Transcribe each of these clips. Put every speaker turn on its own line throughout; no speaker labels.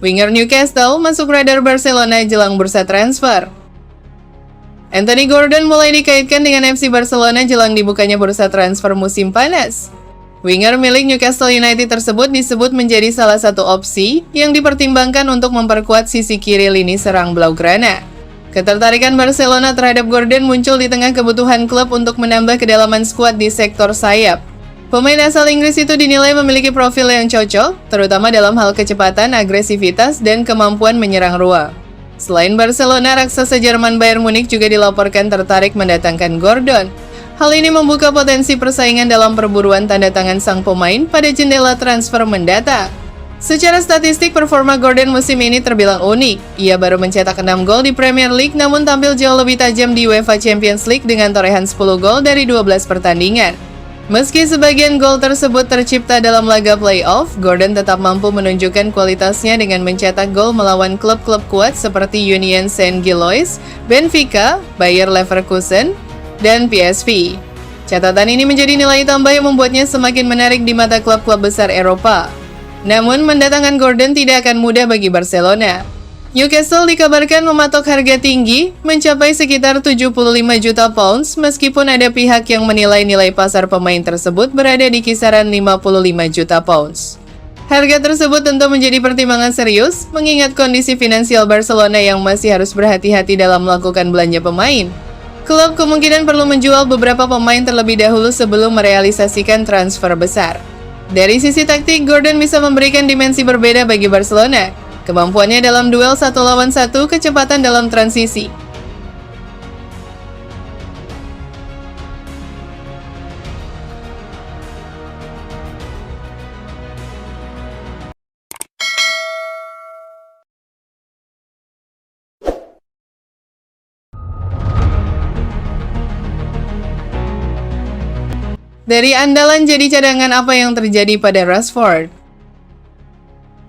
Winger Newcastle masuk radar Barcelona jelang bursa transfer. Anthony Gordon mulai dikaitkan dengan FC Barcelona jelang dibukanya bursa transfer musim panas. Winger milik Newcastle United tersebut disebut menjadi salah satu opsi yang dipertimbangkan untuk memperkuat sisi kiri lini serang Blaugrana. Ketertarikan Barcelona terhadap Gordon muncul di tengah kebutuhan klub untuk menambah kedalaman skuad di sektor sayap. Pemain asal Inggris itu dinilai memiliki profil yang cocok, terutama dalam hal kecepatan, agresivitas, dan kemampuan menyerang ruang. Selain Barcelona, raksasa Jerman Bayern Munich juga dilaporkan tertarik mendatangkan Gordon. Hal ini membuka potensi persaingan dalam perburuan tanda tangan sang pemain pada jendela transfer mendatang. Secara statistik, performa Gordon musim ini terbilang unik. Ia baru mencetak 6 gol di Premier League, namun tampil jauh lebih tajam di UEFA Champions League dengan torehan 10 gol dari 12 pertandingan. Meski sebagian gol tersebut tercipta dalam laga playoff, Gordon tetap mampu menunjukkan kualitasnya dengan mencetak gol melawan klub-klub kuat seperti Union Saint-Gilloise, Benfica, Bayer Leverkusen, dan PSV. Catatan ini menjadi nilai tambah yang membuatnya semakin menarik di mata klub-klub besar Eropa. Namun, mendatangkan Gordon tidak akan mudah bagi Barcelona. Newcastle dikabarkan mematok harga tinggi mencapai sekitar 75 juta pounds meskipun ada pihak yang menilai nilai pasar pemain tersebut berada di kisaran 55 juta pounds. Harga tersebut tentu menjadi pertimbangan serius mengingat kondisi finansial Barcelona yang masih harus berhati-hati dalam melakukan belanja pemain. Klub kemungkinan perlu menjual beberapa pemain terlebih dahulu sebelum merealisasikan transfer besar. Dari sisi taktik, Gordon bisa memberikan dimensi berbeda bagi Barcelona. Kemampuannya dalam duel 1 lawan 1, kecepatan dalam transisi. Dari andalan jadi cadangan, apa yang terjadi pada Rashford?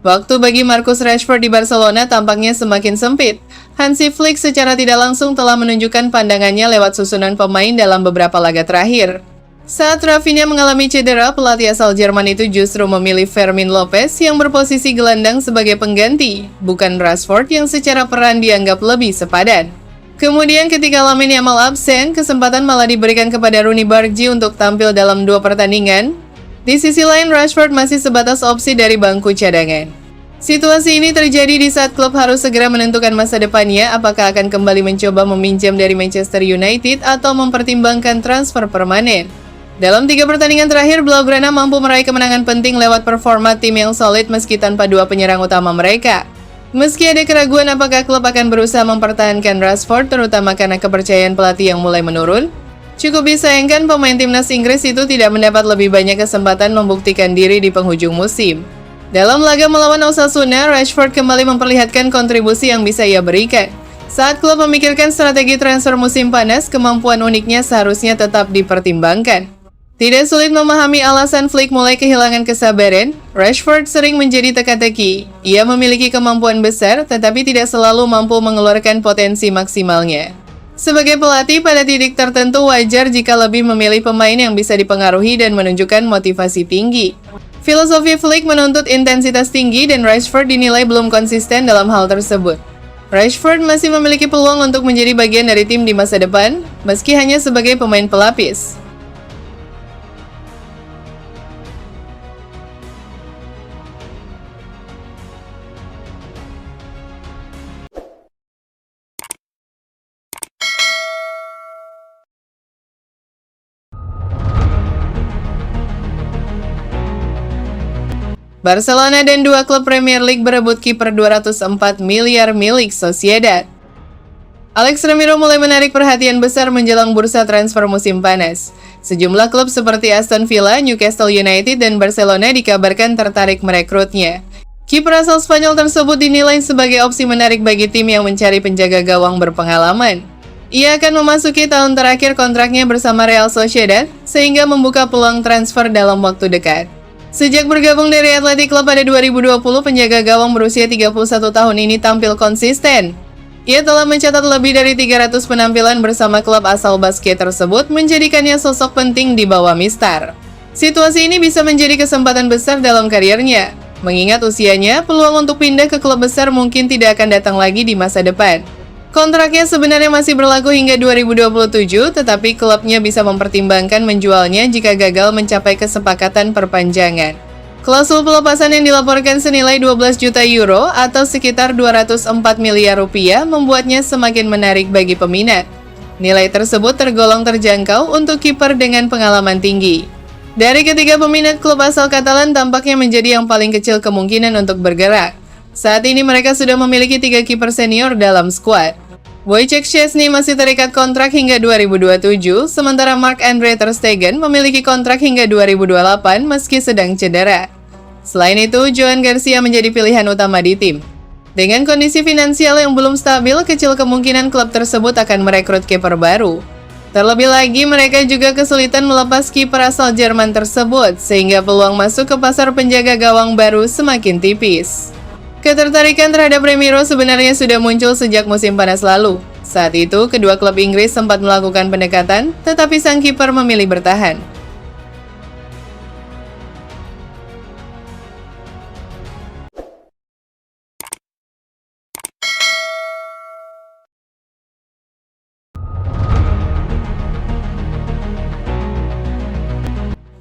Waktu bagi Marcus Rashford di Barcelona tampaknya semakin sempit. Hansi Flick secara tidak langsung telah menunjukkan pandangannya lewat susunan pemain dalam beberapa laga terakhir. Saat Rafinha mengalami cedera, pelatih asal Jerman itu justru memilih Fermin Lopez yang berposisi gelandang sebagai pengganti, bukan Rashford yang secara peran dianggap lebih sepadan. Kemudian ketika Lamine Yamal absen, kesempatan malah diberikan kepada Rooney Bargi untuk tampil dalam 2 pertandingan. Di sisi lain, Rashford masih sebatas opsi dari bangku cadangan. Situasi ini terjadi di saat klub harus segera menentukan masa depannya, apakah akan kembali mencoba meminjam dari Manchester United atau mempertimbangkan transfer permanen. Dalam 3 pertandingan terakhir, Blaugrana mampu meraih kemenangan penting lewat performa tim yang solid meski tanpa 2 penyerang utama mereka. Meski ada keraguan apakah klub akan berusaha mempertahankan Rashford, terutama karena kepercayaan pelatih yang mulai menurun, cukup disayangkan pemain timnas Inggris itu tidak mendapat lebih banyak kesempatan membuktikan diri di penghujung musim. Dalam laga melawan Osasuna, Rashford kembali memperlihatkan kontribusi yang bisa ia berikan. Saat klub memikirkan strategi transfer musim panas, kemampuan uniknya seharusnya tetap dipertimbangkan. Tidak sulit memahami alasan Flick mulai kehilangan kesabaran. Rashford sering menjadi teka-teki. Ia memiliki kemampuan besar, tetapi tidak selalu mampu mengeluarkan potensi maksimalnya. Sebagai pelatih, pada titik tertentu wajar jika lebih memilih pemain yang bisa dipengaruhi dan menunjukkan motivasi tinggi. Filosofi Flick menuntut intensitas tinggi dan Rashford dinilai belum konsisten dalam hal tersebut. Rashford masih memiliki peluang untuk menjadi bagian dari tim di masa depan, meski hanya sebagai pemain pelapis. Barcelona dan 2 klub Premier League berebut kiper 204 miliar milik Sociedad. Alex Ramiro mulai menarik perhatian besar menjelang bursa transfer musim panas. Sejumlah klub seperti Aston Villa, Newcastle United, dan Barcelona dikabarkan tertarik merekrutnya. Kiper asal Spanyol tersebut dinilai sebagai opsi menarik bagi tim yang mencari penjaga gawang berpengalaman. Ia akan memasuki tahun terakhir kontraknya bersama Real Sociedad, sehingga membuka peluang transfer dalam waktu dekat. Sejak bergabung dari Athletic Club pada 2020, penjaga gawang berusia 31 tahun ini tampil konsisten. Ia telah mencatat lebih dari 300 penampilan bersama klub asal basket tersebut, menjadikannya sosok penting di bawah Mistar. Situasi ini bisa menjadi kesempatan besar dalam karirnya. Mengingat usianya, peluang untuk pindah ke klub besar mungkin tidak akan datang lagi di masa depan. Kontraknya sebenarnya masih berlaku hingga 2027, tetapi klubnya bisa mempertimbangkan menjualnya jika gagal mencapai kesepakatan perpanjangan. Klausul pelepasan yang dilaporkan senilai 12 juta euro atau sekitar 204 miliar rupiah membuatnya semakin menarik bagi peminat. Nilai tersebut tergolong terjangkau untuk kiper dengan pengalaman tinggi. Dari ketiga peminat klub asal Katalan tampaknya menjadi yang paling kecil kemungkinan untuk bergerak. Saat ini mereka sudah memiliki 3 kiper senior dalam skuad. Wojciech Szczesny masih terikat kontrak hingga 2027, sementara Marc-Andre ter Stegen memiliki kontrak hingga 2028 meski sedang cedera. Selain itu, Joan Garcia menjadi pilihan utama di tim. Dengan kondisi finansial yang belum stabil, kecil kemungkinan klub tersebut akan merekrut kiper baru. Terlebih lagi, mereka juga kesulitan melepas kiper asal Jerman tersebut, sehingga peluang masuk ke pasar penjaga gawang baru semakin tipis. Ketertarikan terhadap Remiro sebenarnya sudah muncul sejak musim panas lalu. Saat itu, kedua klub Inggris sempat melakukan pendekatan, tetapi sang kiper memilih bertahan.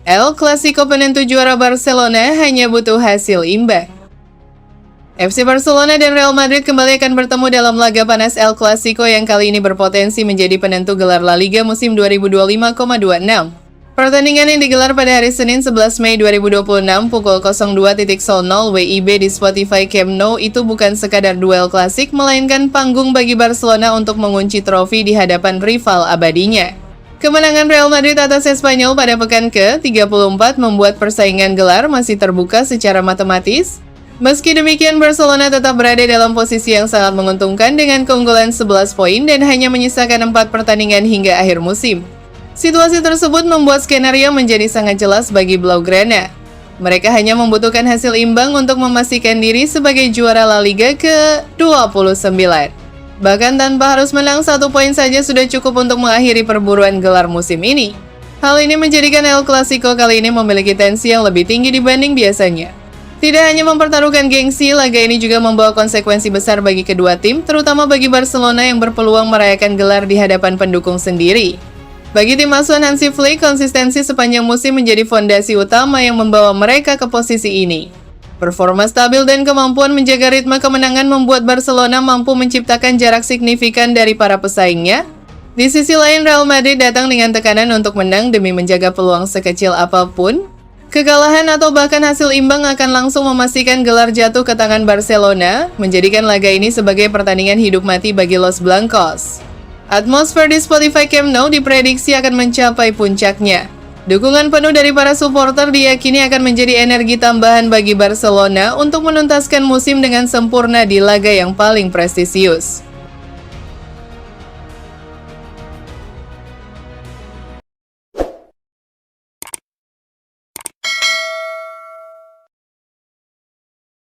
El Clasico penentu juara Barcelona hanya butuh hasil imbang. FC Barcelona dan Real Madrid kembali akan bertemu dalam laga panas El Clasico yang kali ini berpotensi menjadi penentu gelar La Liga musim 2025,26. Pertandingan yang digelar pada hari Senin 11 Mei 2026 pukul 02.00 WIB di Spotify Camp Nou itu bukan sekadar duel klasik, melainkan panggung bagi Barcelona untuk mengunci trofi di hadapan rival abadinya. Kemenangan Real Madrid atas Espanyol pada pekan ke-34 membuat persaingan gelar masih terbuka secara matematis. Meski demikian, Barcelona tetap berada dalam posisi yang sangat menguntungkan dengan keunggulan 11 poin dan hanya menyisakan 4 pertandingan hingga akhir musim. Situasi tersebut membuat skenario menjadi sangat jelas bagi Blaugrana. Mereka hanya membutuhkan hasil imbang untuk memastikan diri sebagai juara La Liga ke-29. Bahkan tanpa harus menang 1 poin saja sudah cukup untuk mengakhiri perburuan gelar musim ini. Hal ini menjadikan El Clasico kali ini memiliki tensi yang lebih tinggi dibanding biasanya. Tidak hanya mempertaruhkan gengsi, laga ini juga membawa konsekuensi besar bagi kedua tim, terutama bagi Barcelona yang berpeluang merayakan gelar di hadapan pendukung sendiri. Bagi tim asuhan Hansi Flick, konsistensi sepanjang musim menjadi fondasi utama yang membawa mereka ke posisi ini. Performa stabil dan kemampuan menjaga ritme kemenangan membuat Barcelona mampu menciptakan jarak signifikan dari para pesaingnya. Di sisi lain, Real Madrid datang dengan tekanan untuk menang demi menjaga peluang sekecil apapun. Kekalahan atau bahkan hasil imbang akan langsung memastikan gelar jatuh ke tangan Barcelona, menjadikan laga ini sebagai pertandingan hidup mati bagi Los Blancos. Atmosfer di Spotify Camp Nou diprediksi akan mencapai puncaknya. Dukungan penuh dari para supporter diyakini akan menjadi energi tambahan bagi Barcelona untuk menuntaskan musim dengan sempurna di laga yang paling prestisius.